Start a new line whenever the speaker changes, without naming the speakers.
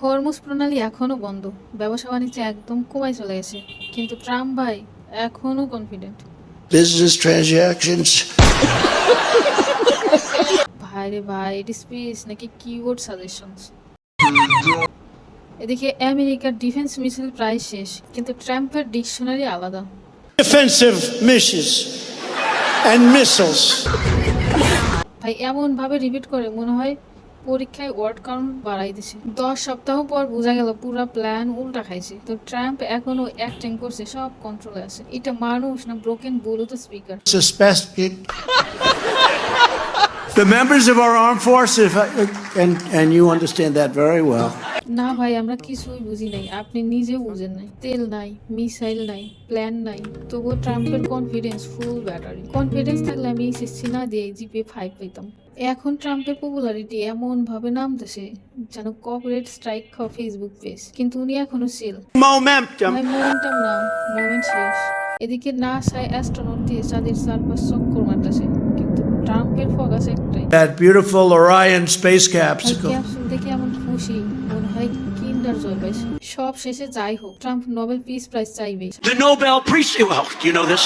Hormuz প্রণালী এখনো বন্ধ, ব্যবসা বাণিজ্য একদম কমায় চলে গেছে, কিন্তু ট্রাম্প ভাই এখনো কনফিডেন্ট।
Business transactions.
ভাই রে ভাই, এটি স্পেস নাকি কিওয়ার্ড সাজেশনস? এদিকে আমেরিকার ডিফেন্স মিসাইল প্রায় শেষ, কিন্তু ট্রাম্পের ডিকশনারি আলাদা।
Defensive missions and missiles.
ভাই এমন ভাবে রিপিট করে মনে হয় পরীক্ষায় ওয়ার্ড কাউন্ট বাড়াই দিছে। 10 সপ্তাহ পর বোঝা গেল পুরো প্ল্যান উল্টা খাইছে। তো ট্রাম্প এখনো অ্যাক্টিং করছে, সব কন্ট্রোলে আছে। এটা মানুষ না broken Bluetooth speaker?
Suspected.
The members of our armed forces,
And you understand that very well.
না ভাই, আমরা কিছুই বুঝি নাই, আপনি নিজেও বুঝেন নাই। তেল নাই, মিসাইল নাই, প্ল্যান নাই, তবুও ট্রাম্পের কনফিডেন্স ফুল ব্যাটারি। কনফিডেন্স থাকলে আমি এসএসসি না দিয়ে জিপে 5 পেতাম। এখন ট্রাম্পের পপুলারিটি এমন ভাবে নামতেছে যেন কর্পোরেট স্ট্রাইক খাওয়া ফেসবুক পেজ, কিন্তু উনি এখনো সেল।
momentum.
ভাই মোমেন্টাম না, মোমেন্ট শেষ। এদিকে নাসায় অ্যাস্ট্রোনট দিয়ে চাঁদের চারপাশ চক্কর মারতেছে, কিন্তু ট্রাম্পের ফোকাস একটাই।
That beautiful Orion space
ভাই
capsule.
ক্যাপসুল দেখে এমন খুশি, মনে হয় কিন্ডার জয় পাইছে। সব শেষে যাই হোক, ট্রাম্প নোবেল পিস প্রাইজ চাইবে।
The Nobel Peace. Well, do you know this?